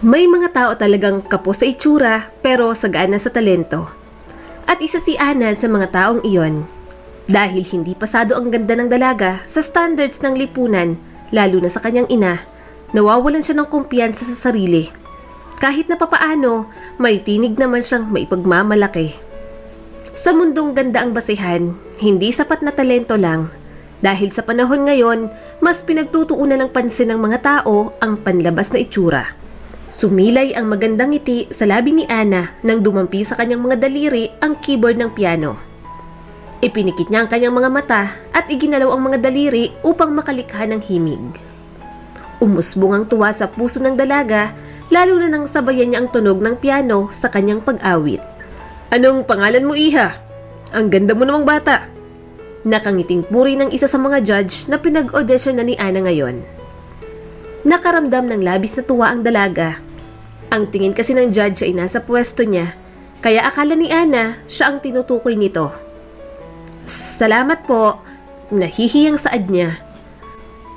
May mga tao talagang kapos sa itsura pero sagana sa talento. At isa si Ana sa mga taong iyon. Dahil hindi pasado ang ganda ng dalaga sa standards ng lipunan, lalo na sa kanyang ina, nawawalan siya ng kumpiyansa sa sarili. Kahit na papaano, may tinig naman siyang maipagmamalaki. Sa mundong ganda ang basihan, hindi sapat na talento lang. Dahil sa panahon ngayon, mas pinagtutuunan ng pansin ng mga tao ang panlabas na itsura. Sumilay ang magandang ngiti sa labi ni Ana nang dumampi sa kanyang mga daliri ang keyboard ng piano. Ipinikit niya ang kanyang mga mata at iginalaw ang mga daliri upang makalikha ng himig. Umusbong ang tuwa sa puso ng dalaga, lalo na nang sabayan niya ang tunog ng piano sa kanyang pag-awit. "Anong pangalan mo, Iha? Ang ganda mo namang bata." Nakangiting puri ng isa sa mga judge na pinag-audition na ni Ana ngayon. Nakaramdam ng labis na tuwa ang dalaga. Ang tingin kasi ng judge ay nasa pwesto niya, kaya akala ni Ana siya ang tinutukoy nito. "Salamat po," nahihiyang saad niya.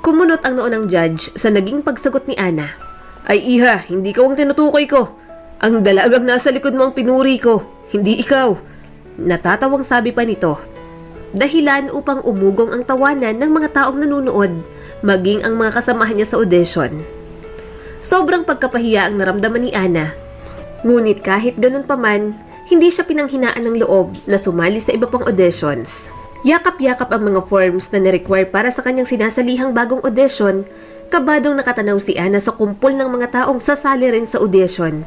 Kumunot ang noo ng judge sa naging pagsagot ni Ana. "Ay Iha, hindi ka ang tinutukoy ko. Ang dalagang nasa likod mo ang pinuri ko, hindi ikaw." Natatawang sabi pa nito. Dahilan upang umugong ang tawanan ng mga taong nanunood, maging ang mga kasamahan niya sa audition. Sobrang pagkapahiya ang naramdaman ni Ana. Ngunit kahit ganun pa man, hindi siya pinanghinaan ng loob na sumali sa iba pang auditions. Yakap-yakap ang mga forms na nirequire para sa kanyang sinasalihang bagong audition, kabadong nakatanaw si Ana sa kumpol ng mga taong sasali rin sa audition,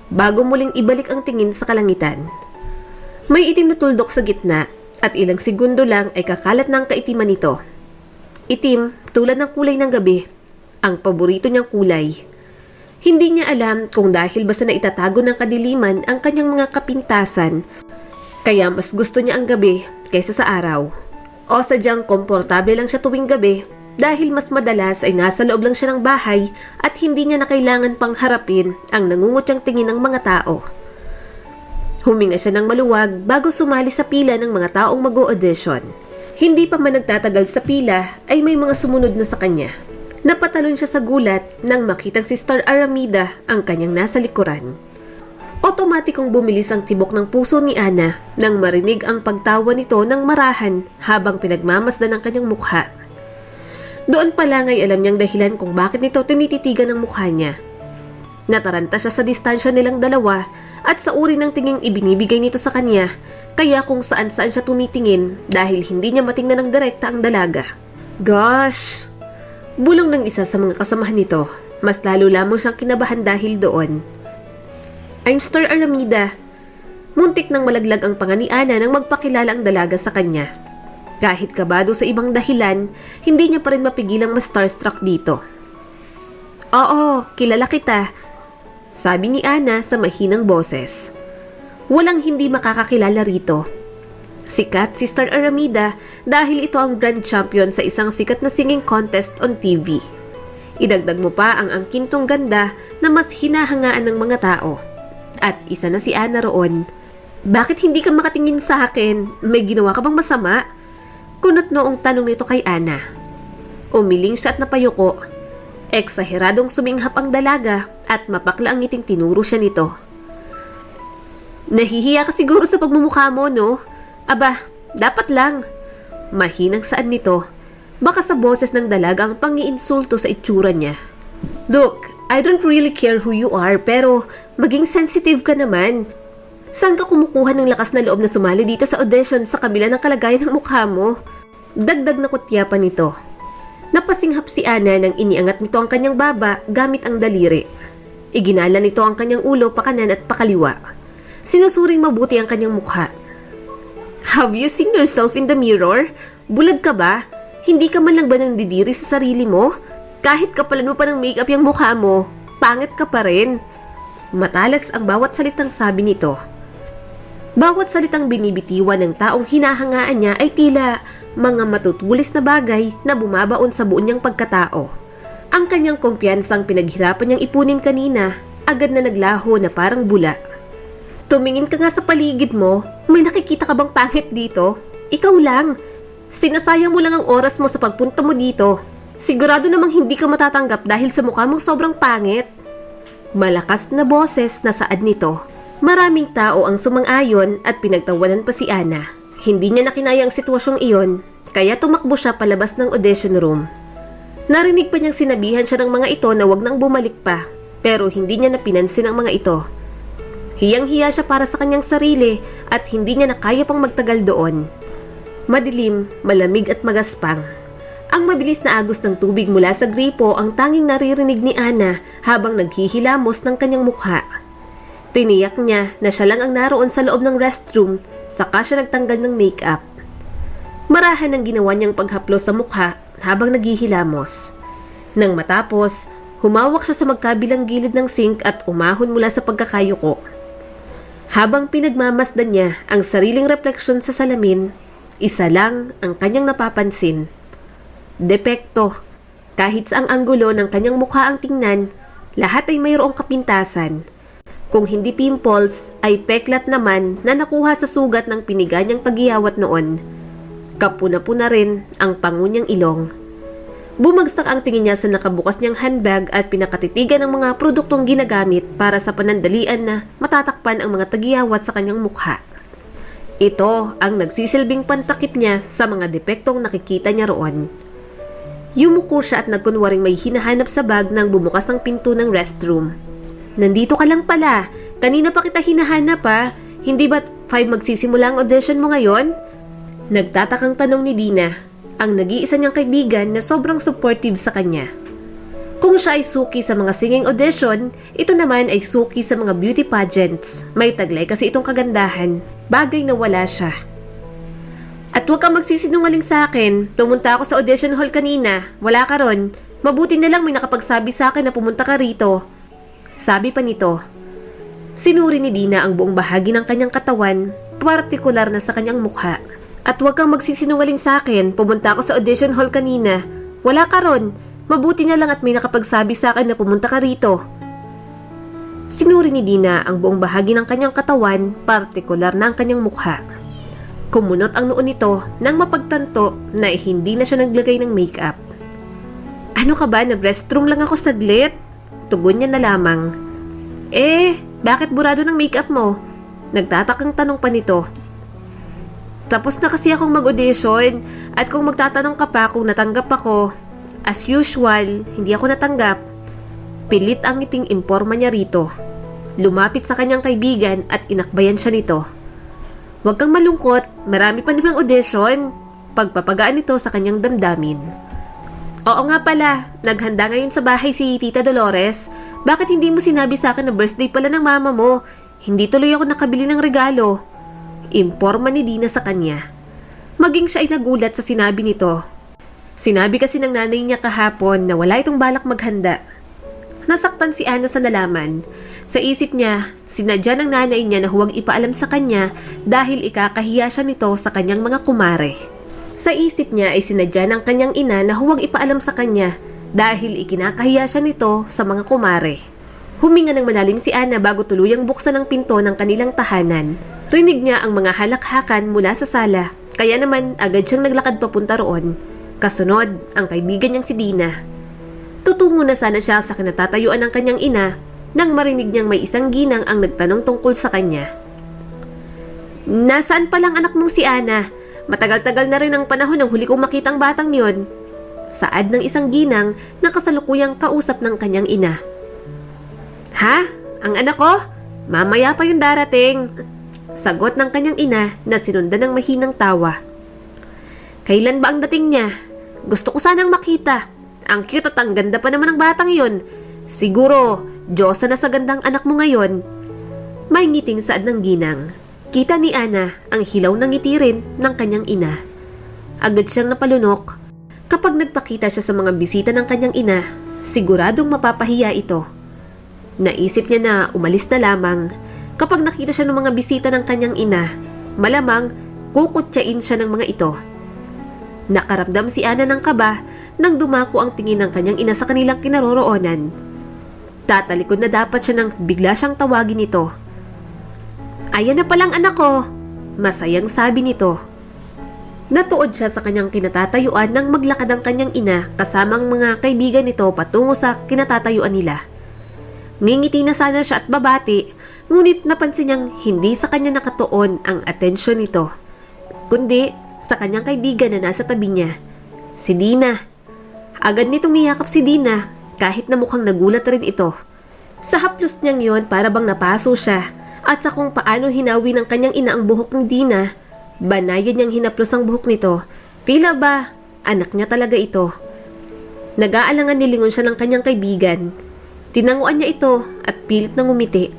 bago muling ibalik ang tingin sa kalangitan. May itim na tuldok sa gitna at ilang segundo lang ay kakalat na ang kaitiman nito. Itim tulad ng kulay ng gabi, ang paborito niyang kulay. Hindi niya alam kung dahil ba sa naitatago ng kadiliman ang kanyang mga kapintasan, kaya mas gusto niya ang gabi kaysa sa araw. O sadyang komportable lang siya tuwing gabi dahil mas madalas ay nasa loob lang siya ng bahay at hindi niya na kailangan pang harapin ang nangungutyang tingin ng mga tao. Huminga siya ng maluwag bago sumali sa pila ng mga taong mag-o-audition. Hindi pa man nagtatagal sa pila ay may mga sumunod na sa kanya. Napatalon siya sa gulat nang makitang si Star Aramida ang kanyang nasa likuran. Otomatikong bumilis ang tibok ng puso ni Ana nang marinig ang pagtawa nito ng marahan habang pinagmamasdan ang kanyang mukha. Doon pa lang ay alam niyang dahilan kung bakit nito tinititigan ang mukha niya. Nataranta siya sa distansya nilang dalawa at sa uri ng tinging ibinibigay nito sa kanya, kaya kung saan-saan siya tumitingin dahil hindi niya matingnan ng direkta ang dalaga. "Gosh!" Bulong ng isa sa mga kasamahan nito. Mas lalo lamang siyang kinabahan dahil doon. "I'm Star Aramida." Muntik nang malaglag ang panga ni Ana nang magpakilala ang dalaga sa kanya. Kahit kabado sa ibang dahilan, hindi niya pa rin mapigilang ma-starstruck dito. "Oo, kilala kita," sabi ni Ana sa mahinang boses. Walang hindi makakakilala rito. Sikat si Star Aramida dahil ito ang grand champion sa isang sikat na singing contest on TV. Idagdag mo pa ang angkintong ganda na mas hinahangaan ng mga tao. At isa na si Ana roon. "Bakit hindi ka makatingin sa akin? May ginawa ka bang masama?" Kunot noong tanong nito kay Ana. Umiling siya at napayuko. Eksaheradong suminghap ang dalaga at mapakla ang ngiting tinuro siya nito. "Nahihiya ka siguro sa pagmumukha mo, no? Aba, dapat lang." Mahinang saad nito. Baka sa boses ng dalaga ang pangiinsulto sa itsura niya. "Look, I don't really care who you are, pero maging sensitive ka naman. Saan ka kumukuha ng lakas na loob na sumali dito sa audition sa kabila ng kalagayan ng mukha mo?" Dagdag na kutya pa nito. Napasinghap si Ana nang iniangat nito ang kanyang baba gamit ang daliri. Iginala nito ang kanyang ulo pakanan at pakaliwa. Sinusuring mabuti ang kanyang mukha. "Have you seen yourself in the mirror? Bulag ka ba? Hindi ka man lang ba nandidiri sa sarili mo? Kahit kapalan mo pa ng makeup yung mukha mo, pangit ka pa rin." Matalas ang bawat salitang sabi nito. Bawat salitang binibitiwan ng taong hinahangaan niya ay tila mga matutulis na bagay na bumabaon sa buon niyang pagkatao. Ang kanyang kumpiyansang pinaghirapan niyang ipunin kanina, agad na naglaho na parang bula. "Tumingin ka nga sa paligid mo, may nakikita ka bang pangit dito? Ikaw lang. Sinasayang mo lang ang oras mo sa pagpunta mo dito. Sigurado namang hindi ka matatanggap dahil sa mukha mong sobrang pangit." Malakas na boses na saad nito. Maraming tao ang sumang-ayon at pinagtawanan pa si Ana. Hindi niya nakinaya ang sitwasyong iyon, kaya tumakbo siya palabas ng audition room. Narinig pa niyang sinabihan siya ng mga ito na wag nang bumalik pa, pero hindi niya napinansin ang mga ito. Hiyang-hiya siya para sa kanyang sarili at hindi niya na kaya pang magtagal doon. Madilim, malamig at magaspang. Ang mabilis na agos ng tubig mula sa gripo ang tanging naririnig ni Ana habang naghihilamos ng kanyang mukha. Tiniyak niya na siya lang ang naroon sa loob ng restroom, saka siya nagtanggal ng makeup. Marahan ang ginawa niyang paghaplos sa mukha habang naghihilamos. Nang matapos, humawak siya sa magkabilang gilid ng sink at umahon mula sa pagkakayuko. Habang pinagmamasdan niya ang sariling refleksyon sa salamin, isa lang ang kanyang napapansin. Depekto. Kahit sa ang anggulo ng kanyang mukha ang tingnan, lahat ay mayroong kapintasan. Kung hindi pimples, ay peklat naman na nakuha sa sugat ng piniga niyang tagiyawat noon. Kapuna-puna rin ang pangunyang ilong. Bumagsak ang tingin niya sa nakabukas niyang handbag at pinakatitigan ng mga produktong ginagamit para sa panandalian na matatakpan ang mga tagiyawat sa kanyang mukha. Ito ang nagsisilbing pantakip niya sa mga depektong nakikita niya roon. Yumuko siya at nagkunwaring may hinahanap sa bag nang bumukas ang pinto ng restroom. Nandito ka lang pala. Kanina pa kita hinahanap ha. Hindi ba't 5 magsisimula ang audition mo ngayon? Nagtatakang tanong ni Dina, ang nag-iisa niyang kaibigan na sobrang supportive sa kanya. Kung siya ay suki sa mga singing audition, ito naman ay suki sa mga beauty pageants. May taglay kasi itong kagandahan. Bagay na wala siya. At huwag kang magsisinungaling sa akin. Pumunta ako sa audition hall kanina. Wala ka ron. Mabuti na lang may nakapagsabi sa akin na pumunta ka rito. Sabi pa nito. Sinuri ni Dina ang buong bahagi ng kanyang katawan, partikular na sa kanyang mukha. At huwag kang magsisinungaling sa akin. Pumunta ako sa audition hall kanina. Wala ka ron. Mabuti na lang at may nakapagsabi sa akin na pumunta ka rito. Sinuri ni Dina ang buong bahagi ng kanyang katawan, partikular na ang kanyang mukha. Kumunot ang noo nito nang mapagtanto na hindi na siya naglagay ng makeup. Ano ka ba? Nag-restroom lang ako saglit. Tugon niya na lamang. Bakit burado ng makeup mo? Nagtatakang tanong pa nito. Tapos na kasi akong mag-audition at kung magtatanong ka pa kung natanggap ako, as usual, hindi ako natanggap. Pilit ang ngiting imporma niya rito. Lumapit sa kanyang kaibigan at inakbayan siya nito. Huwag kang malungkot, marami pa namang audition. Pagpapagaan nito sa kanyang damdamin. Oo nga pala, naghanda ngayon sa bahay si Tita Dolores. Bakit hindi mo sinabi sa akin na birthday pala ng mama mo? Hindi tuloy ako nakabili ng regalo. Imporma ni Dina sa kanya. Maging siya ay nagulat sa sinabi nito. Sinabi kasi ng nanay niya kahapon na wala itong balak maghanda. Nasaktan si Ana sa nalaman. Sa isip niya, sinadya ng nanay niya na huwag ipaalam sa kanya dahil ikakahiya siya nito sa kanyang mga kumare. Sa isip niya ay sinadya ng kanyang ina na huwag ipaalam sa kanya dahil ikinakahiya siya nito sa mga kumare. Huminga ng malalim si Ana bago tuluyang buksan ang pinto ng kanilang tahanan. Rinig niya ang mga halakhakan mula sa sala, kaya naman agad siyang naglakad papunta roon. Kasunod, ang kaibigan niyang si Dina. Tutungo na sana siya sa kinatatayuan ng kanyang ina nang marinig niyang may isang ginang ang nagtanong tungkol sa kanya. Nasaan palang anak mong si Ana? Matagal-tagal na rin ang panahon ng huli kong makita ang batang yon. Saad ng isang ginang na kasalukuyang kausap ng kanyang ina. Ha? Ang anak ko? Mamaya pa yung darating. Sagot ng kanyang ina na sinundan ng mahinang tawa. Kailan ba ang dating niya? Gusto ko sanang makita. Ang cute at ang ganda pa naman ng batang yon. Siguro, Diyosa na sa gandang anak mo ngayon. May ngiting saad ng ginang. Kita ni Ana ang hilaw ng ngiti rin ng kanyang ina. Agad siyang napalunok. Kapag nagpakita siya sa mga bisita ng kanyang ina, siguradong mapapahiya ito. Naisip niya na umalis na lamang. Kapag nakita siya ng mga bisita ng kanyang ina, malamang kukutsain siya ng mga ito. Nakaramdam si Ana ng kaba nang dumako ang tingin ng kanyang ina sa kanilang kinaroroonan. Tatalikod na dapat siya nang bigla siyang tawagin ito. Ayan na palang anak ko, masayang sabi nito. Natuod siya sa kanyang kinatatayuan nang maglakad ang kanyang ina kasamang mga kaibigan nito patungo sa kinatatayuan nila. Ngingiti na sana siya at babati, ngunit napansin niyang hindi sa kanya nakatuon ang atensyon nito, kundi sa kanyang kaibigan na nasa tabi niya, si Dina. Agad nitong niyakap si Dina kahit na mukhang nagulat rin ito. Sa haplos niyang yon para bang napaso siya at sa kung paano hinawi ng kanyang ina ang buhok ng Dina, banayan niyang hinaplos ang buhok nito. Tila ba anak niya talaga ito? Nag-aalangan nilingon siya ng kanyang kaibigan. Tinanguan niya ito at pilit na ngumiti.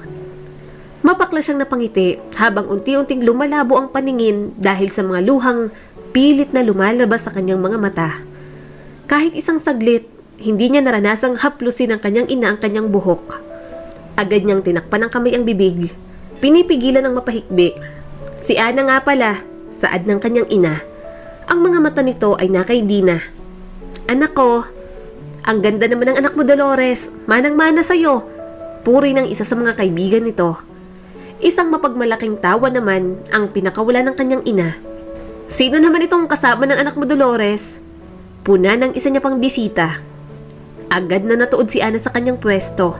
Mapakla siyang napangiti habang unti-unting lumalabo ang paningin dahil sa mga luhang pilit na lumalabas sa kanyang mga mata. Kahit isang saglit, hindi niya naranasang haplusin ng kanyang ina ang kanyang buhok. Agad niyang tinakpan ng kamay ang bibig. Pinipigilan ng mapahikbi. Si Ana nga pala, saad ng kanyang ina. Ang mga mata nito ay nakay Dina. Anak ko, ang ganda naman ng anak mo Dolores, manang-mana sa'yo. Puri ng isa sa mga kaibigan nito. Isang mapagmalaking tawa naman ang pinakawala ng kanyang ina. Sino naman itong kasama ng anak mo Dolores? Puna ng isa niya pang bisita. Agad na natuod si Ana sa kanyang pwesto.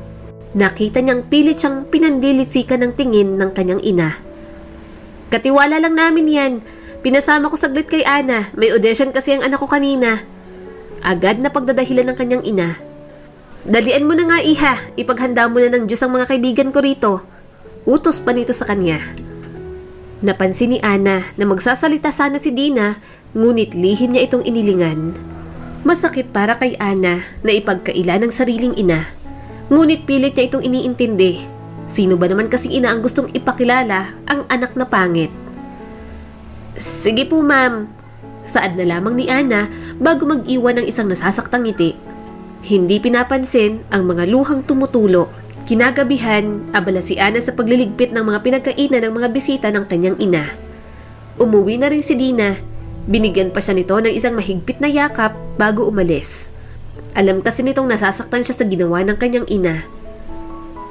Nakita niyang pilit siyang pinandilisikan ng tingin ng kanyang ina. Katiwala lang namin yan. Pinasama ko saglit kay Ana. May audition kasi ang anak ko kanina. Agad na pagdadahilan ng kanyang ina. Dalian mo na nga iha. Ipaghanda mo na ng Diyos ang mga kaibigan ko rito. Utos pa nito sa kanya. Napansin ni Ana na magsasalita sana si Dina, ngunit lihim niya itong inilingan. Masakit para kay Ana na ipagkaila ng sariling ina. Ngunit pilit niya itong iniintindi. Sino ba naman kasing ina ang gustong ipakilala ang anak na pangit? Sige po ma'am. Saad na lamang ni Ana bago mag-iwan ng isang nasasaktang ngiti. Hindi pinapansin ang mga luhang tumutulo. Kinagabihan, abala si Ana sa pagliligpit ng mga pinagkainan ng mga bisita ng kanyang ina. Umuwi na rin si Dina. Binigyan pa siya nito ng isang mahigpit na yakap bago umalis. Alam kasi nitong nasasaktan siya sa ginawa ng kanyang ina.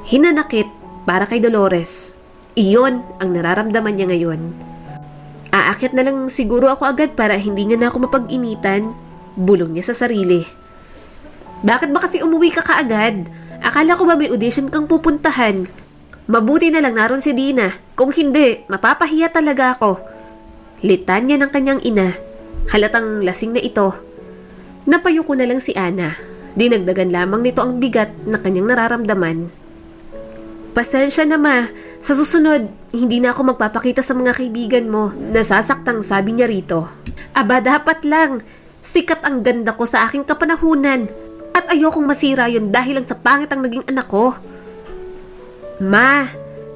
Hinanakit para kay Dolores. Iyon ang nararamdaman niya ngayon. Aakyat na lang siguro ako agad para hindi niya na ako mapag-initan. Bulong niya sa sarili. Bakit ba kasi umuwi ka kaagad? Akala ko ba may audition kang pupuntahan? Mabuti na lang naroon si Dina. Kung hindi, mapapahiya talaga ako. Litanya ng kanyang ina. Halatang lasing na ito. Napayuko na lang si Ana. Dinagdagan lamang nito ang bigat na kanyang nararamdaman. Pasensya na ma. Sa susunod, hindi na ako magpapakita sa mga kaibigan mo. Nasasaktang sabi niya rito. Aba dapat lang. Sikat ang ganda ko sa aking kapanahunan. At ayokong masira yun dahil lang sa pangit ang naging anak ko. Ma,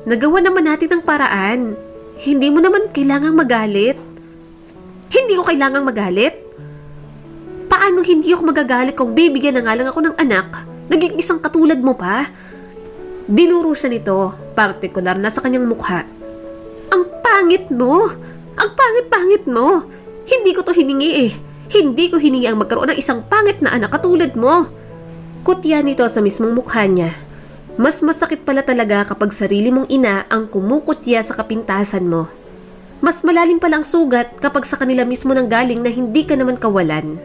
nagawa naman natin ang paraan. Hindi mo naman kailangang magalit. Hindi ko kailangang magalit? Paano hindi ako magagalit kung bibigyan na nga lang ako ng anak? Naging isang katulad mo pa? Dinuro siya nito, partikular na sa kanyang mukha. Ang pangit mo! Ang pangit-pangit mo! Hindi ko to hiningi eh. Hindi ko hiningi ang magkaroon ng isang pangit na anak katulad mo. Kutya nito sa mismong mukha niya. Mas masakit pala talaga kapag sarili mong ina ang kumukutya sa kapintasan mo. Mas malalim pala ang sugat kapag sa kanila mismo nang galing na hindi ka naman kawalan.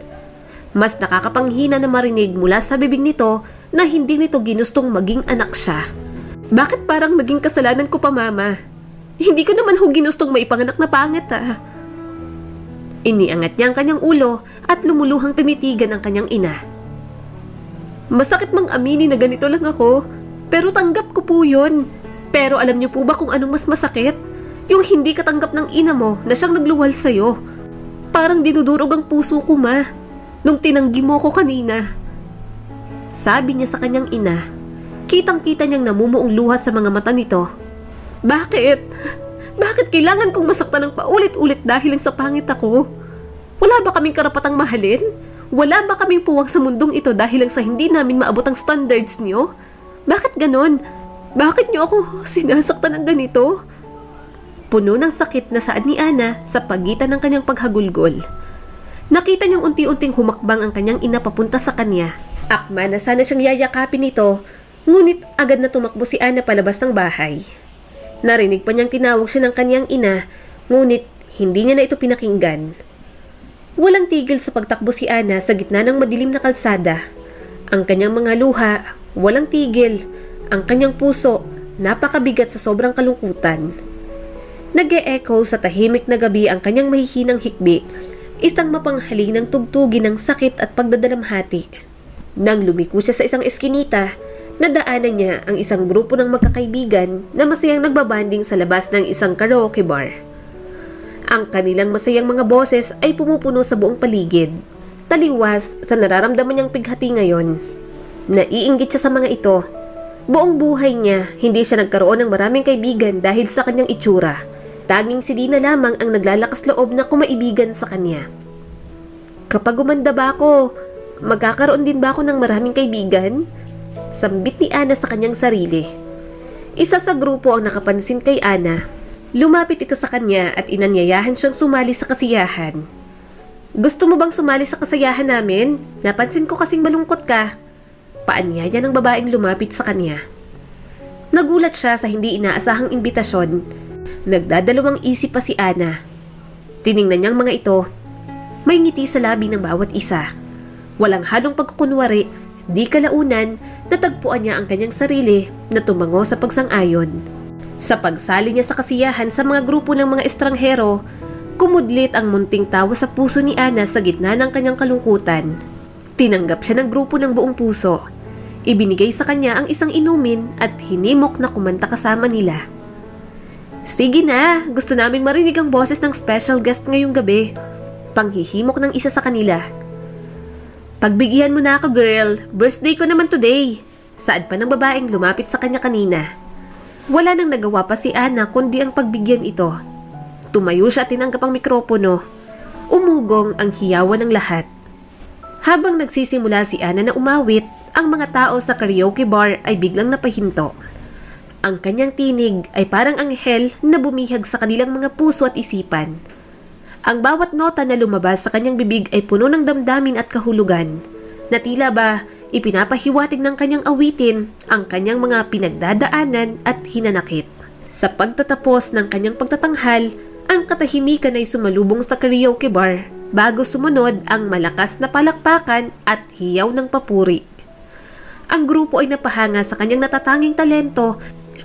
Mas nakakapanghina na marinig mula sa bibig nito na hindi nito ginustong maging anak siya. Bakit parang naging kasalanan ko pa mama? Hindi ko naman ginustong maipanganak na pangit ah. Iniangat niya ang kanyang ulo at lumuluhang tinitigan ang kanyang ina. Masakit mang aminin na ganito lang ako, pero tanggap ko po yun. Pero alam niyo po ba kung anong mas masakit? Yung hindi katanggap ng ina mo na siyang nagluwal sa'yo. Parang dinudurog ang puso ko ma, nung tinanggi mo ko kanina. Sabi niya sa kanyang ina. Kitang-kita niyang namumuong luha sa mga mata nito. Bakit? Bakit kailangan kong masaktan ng paulit-ulit dahil lang sa pangit ako? Wala ba kaming karapatang mahalin? Wala ba kaming puwang sa mundong ito dahil lang sa hindi namin maabot ang standards niyo? Bakit ganon? Bakit niyo ako sinasaktan ng ganito? Puno ng sakit na saad ni Ana sa pagitan ng kanyang paghagulgol. Nakita niyang unti-unting humakbang ang kanyang ina papunta sa kanya. Akma na sana siyang yayakapin nito, ngunit agad na tumakbo si Ana palabas ng bahay. Narinig pa niyang tinawag siya ng kanyang ina, ngunit hindi niya na ito pinakinggan. Walang tigil sa pagtakbo si Ana sa gitna ng madilim na kalsada. Ang kanyang mga luha, walang tigil. Ang kanyang puso, napakabigat sa sobrang kalungkutan. Nag-e-echo sa tahimik na gabi ang kanyang mahihinang hikbi, isang mapanghalinang tugtugin ng sakit at pagdadalamhati. Nang lumiko siya sa isang eskinita, nadaanan niya ang isang grupo ng magkakaibigan na masayang nagbabanding sa labas ng isang karaoke bar. Ang kanilang masayang mga boses ay pumupuno sa buong paligid. Taliwas sa nararamdaman niyang pighati ngayon. Naiinggit siya sa mga ito. Buong buhay niya, hindi siya nagkaroon ng maraming kaibigan dahil sa kanyang itsura. Tanging si Dina lamang ang naglalakas loob na kumaibigan sa kanya. Kapag gumanda ba ako, magkakaroon din ba ako ng maraming kaibigan? Sambit ni Ana sa kanyang sarili. Isa sa grupo ang nakapansin kay Ana. Lumapit ito sa kanya at inanyayahan siyang sumali sa kasiyahan. Gusto mo bang sumali sa kasayahan namin? Napansin ko kasing malungkot ka. Paanyaya ng babaeng lumapit sa kanya. Nagulat siya sa hindi inaasahang imbitasyon. Nagdadalawang isip pa si Ana. Tiningnan niyang mga ito. May ngiti sa labi ng bawat isa. Walang halong pagkukunwari, di kalaunan, natagpuan niya ang kanyang sarili na tumango sa pagsang-ayon. Sa pagsali niya sa kasiyahan sa mga grupo ng mga estranghero, kumudlit ang munting tawa sa puso ni Ana sa gitna ng kanyang kalungkutan. Tinanggap siya ng grupo ng buong puso. Ibinigay sa kanya ang isang inumin at hinimok na kumanta kasama nila. Sige na, gusto naming marinig ang boses ng special guest ngayong gabi. Panghihimok ng isa sa kanila. Pagbigyan mo na ako, girl. Birthday ko naman today. Saad pa ng babaeng lumapit sa kanya kanina. Wala nang nagawa pa si Ana kundi ang pagbigyan ito. Tumayo siya at tinanggap ang mikropono. Umugong ang hiyawan ng lahat. Habang nagsisimula si Ana na umawit, ang mga tao sa karaoke bar ay biglang napahinto. Ang kanyang tinig ay parang anghel na bumihag sa kanilang mga puso at isipan. Ang bawat nota na lumabas sa kanyang bibig ay puno ng damdamin at kahulugan, na tila ba ipinapahiwatig ng kanyang awitin ang kanyang mga pinagdadaanan at hinanakit. Sa pagtatapos ng kanyang pagtatanghal, ang katahimikan ay sumalubong sa karaoke bar bago sumunod ang malakas na palakpakan at hiyaw ng papuri. Ang grupo ay napahanga sa kanyang natatanging talento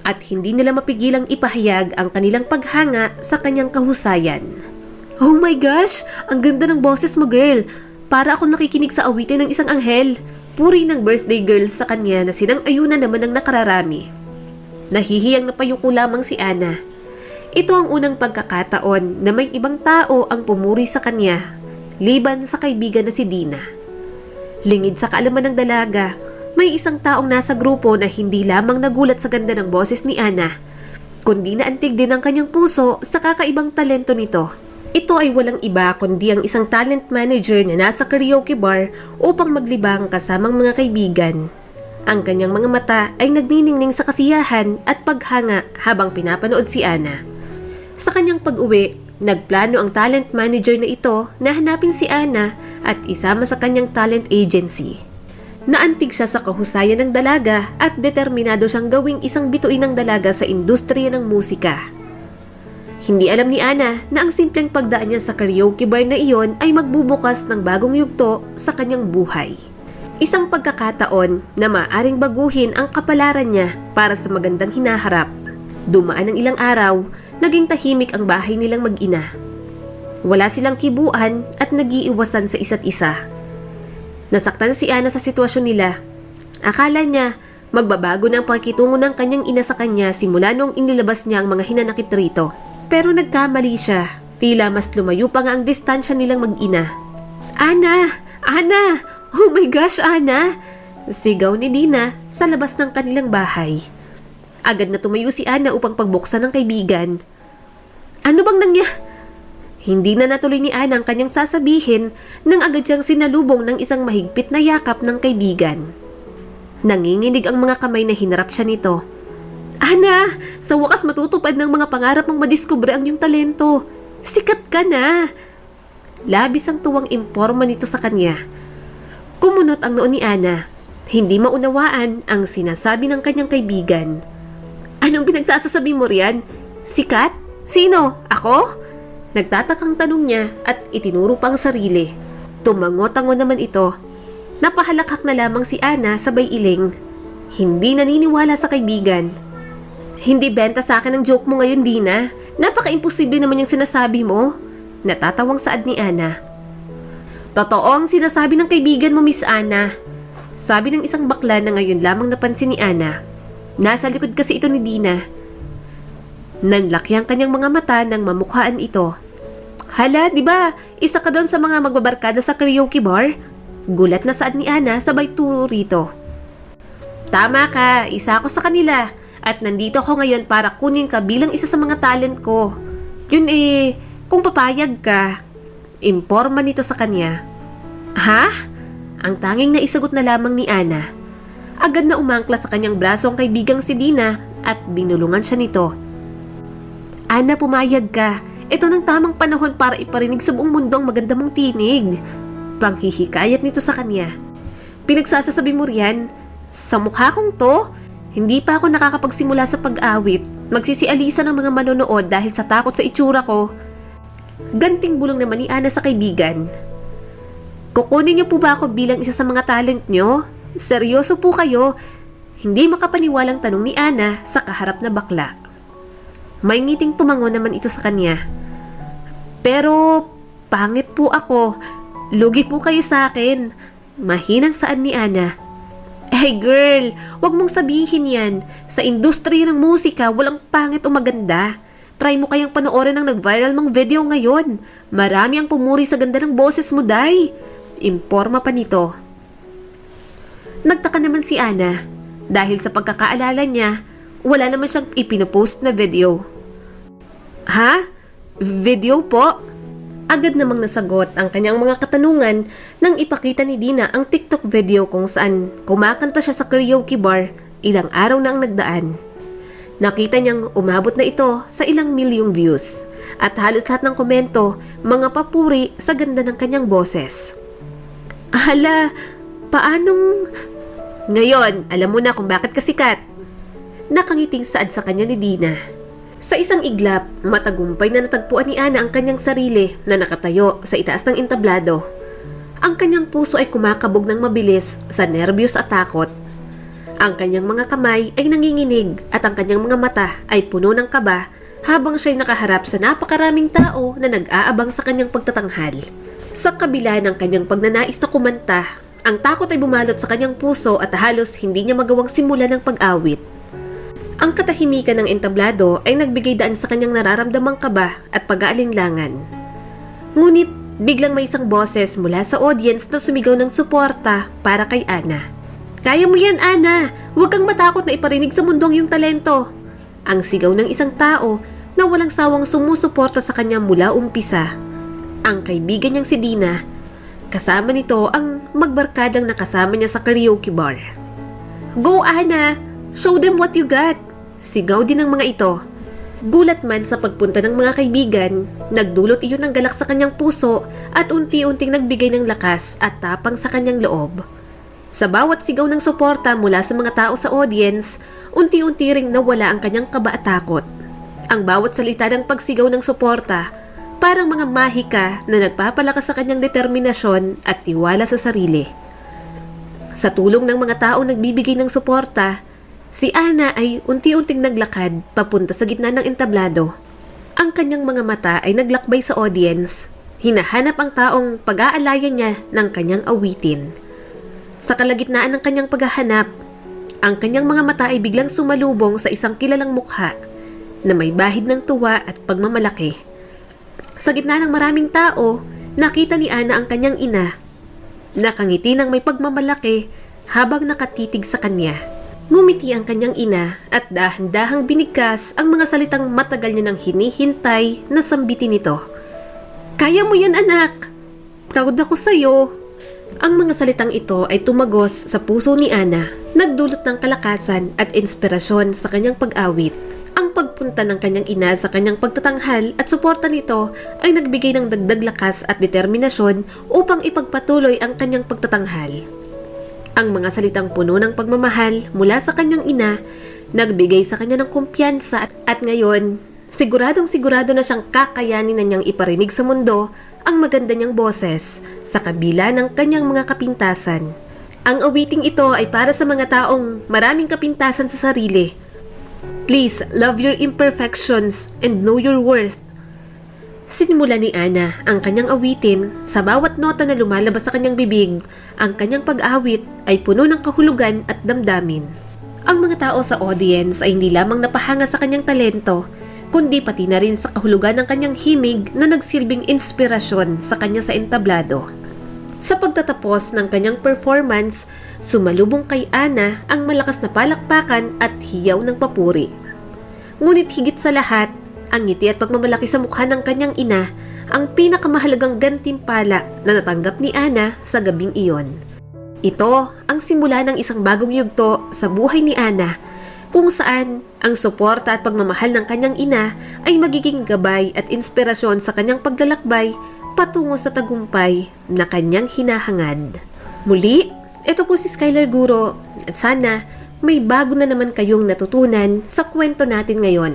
at hindi nila mapigilang ipahayag ang kanilang paghanga sa kanyang kahusayan. Oh my gosh! Ang ganda ng boses mo, girl! Para ako nakikinig sa awitin ng isang anghel. Puri ng birthday girl sa kanya na sinang-ayunan naman ng nakararami. Nahihiyang napayuko lamang si Ana. Ito ang unang pagkakataon na may ibang tao ang pumuri sa kanya, liban sa kaibigan na si Dina. Lingid sa kaalaman ng dalaga, may isang taong nasa grupo na hindi lamang nagulat sa ganda ng boses ni Ana, kundi naantig din ang kanyang puso sa kakaibang talento nito. Ito ay walang iba kundi ang isang talent manager na nasa karaoke bar upang maglibang kasamang mga kaibigan. Ang kanyang mga mata ay nagniningning sa kasiyahan at paghanga habang pinapanood si Ana. Sa kanyang pag-uwi, nagplano ang talent manager na ito na hanapin si Ana at isama sa kanyang talent agency. Naantig siya sa kahusayan ng dalaga at determinado siyang gawing isang bituin ng dalaga sa industriya ng musika. Hindi alam ni Ana na ang simpleng pagdaan niya sa karaoke bar na iyon ay magbubukas ng bagong yugto sa kanyang buhay. Isang pagkakataon na maaaring baguhin ang kapalaran niya para sa magandang hinaharap. Dumaan ng ilang araw, naging tahimik ang bahay nilang mag-ina. Wala silang kibuan at nag-iiwasan sa isa't isa. Nasaktan si Ana sa sitwasyon nila. Akala niya magbabago na ang pakikitungo ng kanyang ina sa kanya simula noong inilabas niya ang mga hinanakit rito. Pero nagkamali siya. Tila mas lumayo pa nga ang distansya nilang mag-ina. Ana! Ana! Oh my gosh, Ana! Sigaw ni Dina sa labas ng kanilang bahay. Agad na tumayo si Ana upang pagbuksan ng kaibigan. Ano bang Hindi na natuloy ni Ana ang kanyang sasabihin nang agad siyang sinalubong ng isang mahigpit na yakap ng kaibigan. Nanginginig ang mga kamay na hinarap siya nito. Ana, sa wakas matutupad ng mga pangarap mong madiskubre ang iyong talento. Sikat ka na! Labis ang tuwang imporma nito sa kanya. Kumunot ang noo ni Ana. Hindi maunawaan ang sinasabi ng kanyang kaibigan. Anong pinagsasasabi mo riyan? Sikat? Sino? Ako? Nagtatakang tanong niya at itinuro pang sarili. Tumango-tango naman ito. Napahalakhak na lamang si Ana sabay iling. Hindi naniniwala sa kaibigan. Hindi benta sa akin ang joke mo ngayon, Dina. Napaka-imposible naman yung sinasabi mo. Natatawang saad ni Ana. Totoo ang sinasabi ng kaibigan mo, Miss Ana. Sabi ng isang bakla na ngayon lamang napansin ni Ana. Nasa likod kasi ito ni Dina. Nanlaki ang kanyang mga mata nang mamukhaan ito. Hala, di ba? Isa ka doon sa mga magbabarkada sa karaoke bar? Gulat na saad ni Ana sabay turo rito. Tama ka, isa ako sa kanila. At nandito ako ngayon para kunin ka bilang isa sa mga talent ko. Yun kung papayag ka. Imporma nito sa kanya. Ha? Ang tanging naisagot na lamang ni Ana. Agad na umangkla sa kanyang braso ang kaibigang si Dina at binulungan siya nito. Ana, pumayag ka. Ito ng tamang panahon para iparinig sa buong mundo ang maganda mong tinig. Panghihikayat nito sa kanya. Pinagsasasabi mo riyan, sa mukha kong to, hindi pa ako nakakapagsimula sa pag-awit. Magsisialisa ng mga manonood dahil sa takot sa itsura ko. Ganting bulong naman ni Ana sa kaibigan. Kukunin niyo po ba ako bilang isa sa mga talent niyo? Seryoso po kayo? Hindi makapaniwalang tanong ni Ana sa kaharap na bakla. May ngiting tumango naman ito sa kanya. Pero pangit po ako. Lugi po kayo sa akin. Mahinang saad ni Ana. Hey girl, wag mong sabihin yan. Sa industriya ng musika, walang pangit o maganda. Try mo kayang panoorin ang nag-viral mong video ngayon. Marami ang pumuri sa ganda ng boses mo, Day. Imporma pa nito. Nagtaka naman si Ana dahil sa pagkakaalala niya, wala naman siyang ipinopost na video. Ha? Video po? Agad namang nasagot ang kanyang mga katanungan nang ipakita ni Dina ang TikTok video kung saan kumakanta siya sa karaoke bar ilang araw na ang nagdaan. Nakita niyang umabot na ito sa ilang milyong views at halos lahat ng komento mga papuri sa ganda ng kanyang boses. Hala, paanong... Ngayon, alam mo na kung bakit ka sikat. Nakangiting saad sa kanya ni Dina. Sa isang iglap, matagumpay na natagpuan ni Ana ang kanyang sarili na nakatayo sa itaas ng entablado. Ang kanyang puso ay kumakabog ng mabilis sa nerbiyos at takot. Ang kanyang mga kamay ay nanginginig at ang kanyang mga mata ay puno ng kaba habang siya'y nakaharap sa napakaraming tao na nag-aabang sa kanyang pagtatanghal. Sa kabila ng kanyang pagnanais na kumanta, ang takot ay bumalot sa kanyang puso at halos hindi niya magawang simulan ng pag-awit. Ang katahimikan ng entablado ay nagbigay daan sa kanyang nararamdamang kaba at pag-aalinlangan. Ngunit biglang may isang boses mula sa audience na sumigaw ng suporta para kay Ana. Kaya mo yan, Ana! Huwag kang matakot na iparinig sa mundong yung talento! Ang sigaw ng isang tao na walang sawang sumusuporta sa kanya mula umpisa. Ang kaibigan niyang si Dina, kasama nito ang magbarkadang nakasama niya sa karaoke bar. Go, Ana! Show them what you got! Sigaw din ng mga ito. Gulat man sa pagpunta ng mga kaibigan, nagdulot iyon ng galak sa kanyang puso at unti-unting nagbigay ng lakas at tapang sa kanyang loob. Sa bawat sigaw ng suporta mula sa mga tao sa audience, unti-unti ring nawala ang kanyang kaba at takot. Ang bawat salita ng pagsigaw ng suporta, parang mga mahika na nagpapalakas sa kanyang determinasyon at tiwala sa sarili. Sa tulong ng mga taong nagbibigay ng suporta, si Ana ay unti-unting naglakad papunta sa gitna ng entablado. Ang kanyang mga mata ay naglakbay sa audience. Hinahanap ang taong pag-aalayan niya ng kanyang awitin. Sa kalagitnaan ng kanyang paghahanap, ang kanyang mga mata ay biglang sumalubong sa isang kilalang mukha na may bahid ng tuwa at pagmamalaki. Sa gitna ng maraming tao, nakita ni Ana ang kanyang ina. Nakangiti ng may pagmamalaki habang nakatitig sa kanya. Ngumiti ang kanyang ina at dahan-dahang binigkas ang mga salitang matagal niya nang hinihintay na sambitin nito. Kaya mo yan, anak! Proud ako sa'yo! Ang mga salitang ito ay tumagos sa puso ni Ana, nagdulot ng kalakasan at inspirasyon sa kanyang pag-awit. Ang pagpunta ng kanyang ina sa kanyang pagtatanghal at suporta nito ay nagbigay ng dagdag lakas at determinasyon upang ipagpatuloy ang kanyang pagtatanghal. Ang mga salitang puno ng pagmamahal mula sa kanyang ina, nagbigay sa kanya ng kumpiyansa at ngayon, siguradong sigurado na siyang kakayanin na niyang iparinig sa mundo ang maganda niyang boses sa kabila ng kanyang mga kapintasan. Ang awiting ito ay para sa mga taong maraming kapintasan sa sarili. Please love your imperfections and know your worth. Sinimula ni Ana ang kanyang awitin. Sa bawat nota na lumalabas sa kanyang bibig, ang kanyang pag-awit ay puno ng kahulugan at damdamin. Ang mga tao sa audience ay hindi lamang napahanga sa kanyang talento, kundi pati na rin sa kahulugan ng kanyang himig na nagsilbing inspirasyon sa kanya sa entablado. Sa pagtatapos ng kanyang performance, sumalubong kay Ana ang malakas na palakpakan at hiyaw ng papuri. Ngunit higit sa lahat, ang ngiti at pagmamalaki sa mukha ng kanyang ina ang pinakamahalagang gantimpala na natanggap ni Ana sa gabing iyon. Ito ang simula ng isang bagong yugto sa buhay ni Ana, kung saan ang suporta at pagmamahal ng kanyang ina ay magiging gabay at inspirasyon sa kanyang paglalakbay patungo sa tagumpay na kanyang hinahangad. Muli, ito po si Skylar Guro at sana may bago na naman kayong natutunan sa kwento natin ngayon.